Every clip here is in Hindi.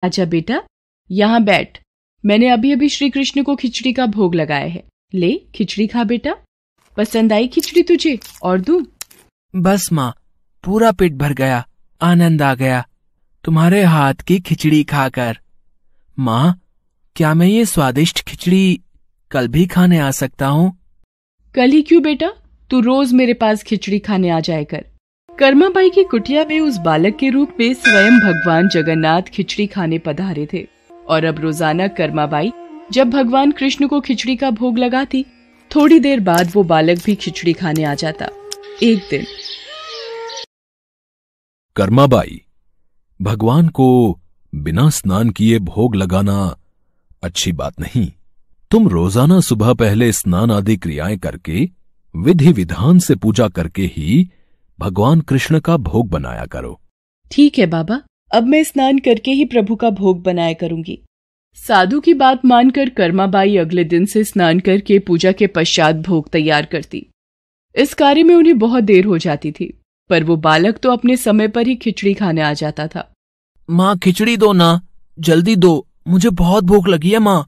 आजा बेटा, यहाँ बैठ। मैंने अभी अभी श्री कृष्ण को खिचड़ी का भोग लगाया है। ले खिचड़ी खा बेटा। पसंद आई खिचड़ी तुझे? और दूं? बस माँ, पूरा पेट भर गया, आनंद आ गया तुम्हारे हाथ की खिचड़ी खाकर। माँ, क्या मैं ये स्वादिष्ट खिचड़ी कल भी खाने आ सकता हूँ? कल ही क्यों बेटा, तू रोज मेरे पास खिचड़ी खाने आ जाया कर। कर्माबाई की कुटिया में उस बालक के रूप में स्वयं भगवान जगन्नाथ खिचड़ी खाने पधारे थे। और अब रोजाना कर्माबाई जब भगवान कृष्ण को खिचड़ी का भोग लगाती, थोड़ी देर बाद वो बालक भी खिचड़ी खाने आ जाता। एक दिन कर्माबाई, भगवान को बिना स्नान किए भोग लगाना अच्छी बात नहीं। तुम रोजाना सुबह पहले स्नान आदि क्रियाएं करके विधि विधान से पूजा करके ही भगवान कृष्ण का भोग बनाया करो। ठीक है बाबा, अब मैं स्नान करके ही प्रभु का भोग बनाया करूंगी। साधु की बात मानकर कर्माबाई अगले दिन से स्नान करके पूजा के पश्चात भोग तैयार करती। इस कार्य में उन्हें बहुत देर हो जाती थी, पर वो बालक तो अपने समय पर ही खिचड़ी खाने आ जाता था। माँ, खिचड़ी दो ना, जल्दी दो, मुझे बहुत भूख लगी है माँ।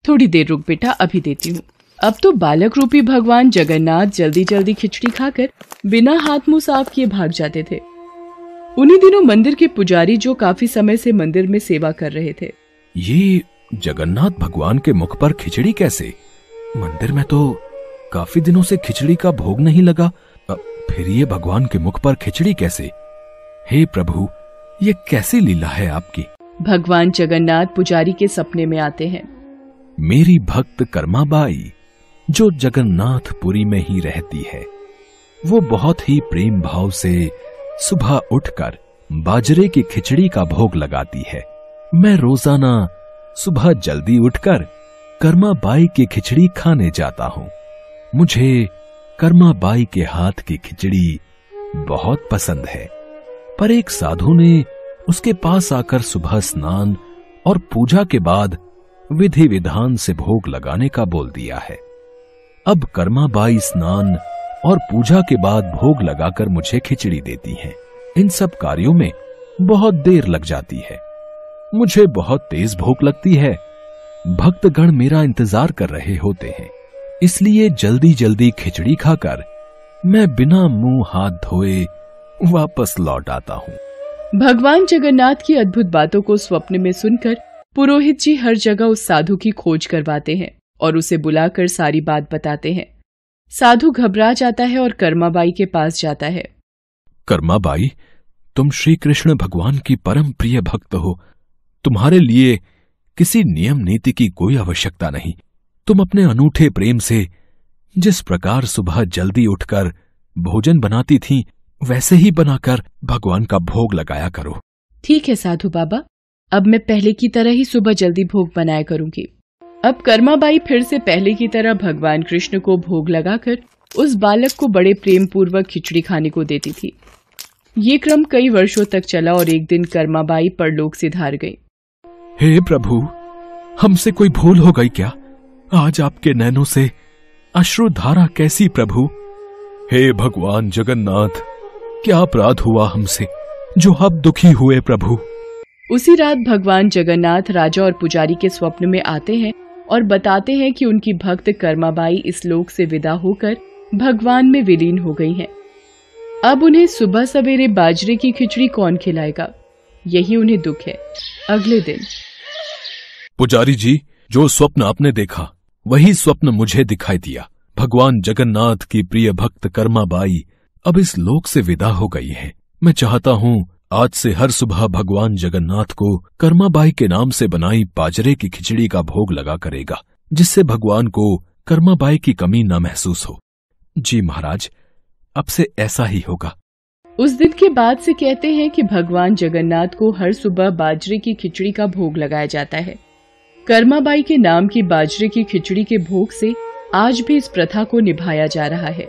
थोड़ी देर रुक बेटा, अभी देती हूँ। अब तो बालक रूपी भगवान जगन्नाथ जल्दी जल्दी खिचड़ी खाकर बिना हाथ मुंह साफ किए भाग जाते थे। उन्हीं दिनों मंदिर के पुजारी, जो काफी समय से मंदिर में सेवा कर रहे थे, ये जगन्नाथ भगवान के मुख पर खिचड़ी कैसे? मंदिर में तो काफी दिनों से खिचड़ी का भोग नहीं लगा, फिर ये भगवान के मुख पर खिचड़ी कैसे? हे प्रभु, ये कैसी लीला है आपकी? भगवान जगन्नाथ पुजारी के सपने में आते हैं। मेरी भक्त कर्माबाई, जो जगन्नाथपुरी में ही रहती है, वो बहुत ही प्रेम भाव से सुबह उठकर बाजरे की खिचड़ी का भोग लगाती है। मैं रोजाना सुबह जल्दी उठकर कर्माबाई की खिचड़ी खाने जाता हूँ। मुझे कर्माबाई के हाथ की खिचड़ी बहुत पसंद है। पर एक साधु ने उसके पास आकर सुबह स्नान और पूजा के बाद विधि विधान से भोग लगाने का बोल दिया है। अब कर्माबाई स्नान और पूजा के बाद भोग लगाकर मुझे खिचड़ी देती हैं। इन सब कार्यों में बहुत देर लग जाती है। मुझे बहुत तेज भूख लगती है। भक्तगण मेरा इंतजार कर रहे होते हैं, इसलिए जल्दी जल्दी खिचड़ी खाकर मैं बिना मुंह हाथ धोए वापस लौट आता हूँ। भगवान जगन्नाथ की अद्भुत बातों को स्वप्न में सुनकर पुरोहित जी हर जगह उस साधु की खोज करवाते हैं और उसे बुलाकर सारी बात बताते हैं। साधु घबरा जाता है और कर्माबाई के पास जाता है। कर्माबाई, तुम श्री कृष्ण भगवान की परम प्रिय भक्त हो। तुम्हारे लिए किसी नियम नीति की कोई आवश्यकता नहीं। तुम अपने अनूठे प्रेम से जिस प्रकार सुबह जल्दी उठकर भोजन बनाती थीं, वैसे ही बनाकर भगवान का भोग लगाया करो। ठीक है साधु बाबा, अब मैं पहले की तरह ही सुबह जल्दी भोग बनाया करूंगी। अब कर्माबाई फिर से पहले की तरह भगवान कृष्ण को भोग लगाकर उस बालक को बड़े प्रेम पूर्वक खिचड़ी खाने को देती थी। ये क्रम कई वर्षों तक चला और एक दिन कर्माबाई परलोक सिधार गई। हे प्रभु, हमसे कोई भूल हो गई क्या? आज आपके नैनों से अश्रुधारा कैसी प्रभु? हे भगवान जगन्नाथ, क्या अपराध हुआ हमसे जो अब दुखी हुए प्रभु? उसी रात भगवान जगन्नाथ राजा और पुजारी के स्वप्न में आते हैं और बताते हैं कि उनकी भक्त कर्माबाई इस लोक से विदा होकर भगवान में विलीन हो गई हैं। अब उन्हें सुबह सवेरे बाजरे की खिचड़ी कौन खिलाएगा, यही उन्हें दुख है। अगले दिन पुजारी जी, जो स्वप्न आपने देखा वही स्वप्न मुझे दिखाई दिया। भगवान जगन्नाथ की प्रिय भक्त कर्माबाई अब इस लोक से विदा हो गई है। मैं चाहता हूँ आज से हर सुबह भगवान जगन्नाथ को कर्माबाई के नाम से बनाई बाजरे की खिचड़ी का भोग लगा करेगा, जिससे भगवान को कर्माबाई की कमी न महसूस हो। जी महाराज, अब से ऐसा ही होगा। उस दिन के बाद से कहते हैं कि भगवान जगन्नाथ को हर सुबह बाजरे की खिचड़ी का भोग लगाया जाता है। कर्माबाई के नाम की बाजरे की खिचड़ी के भोग से आज भी इस प्रथा को निभाया जा रहा है।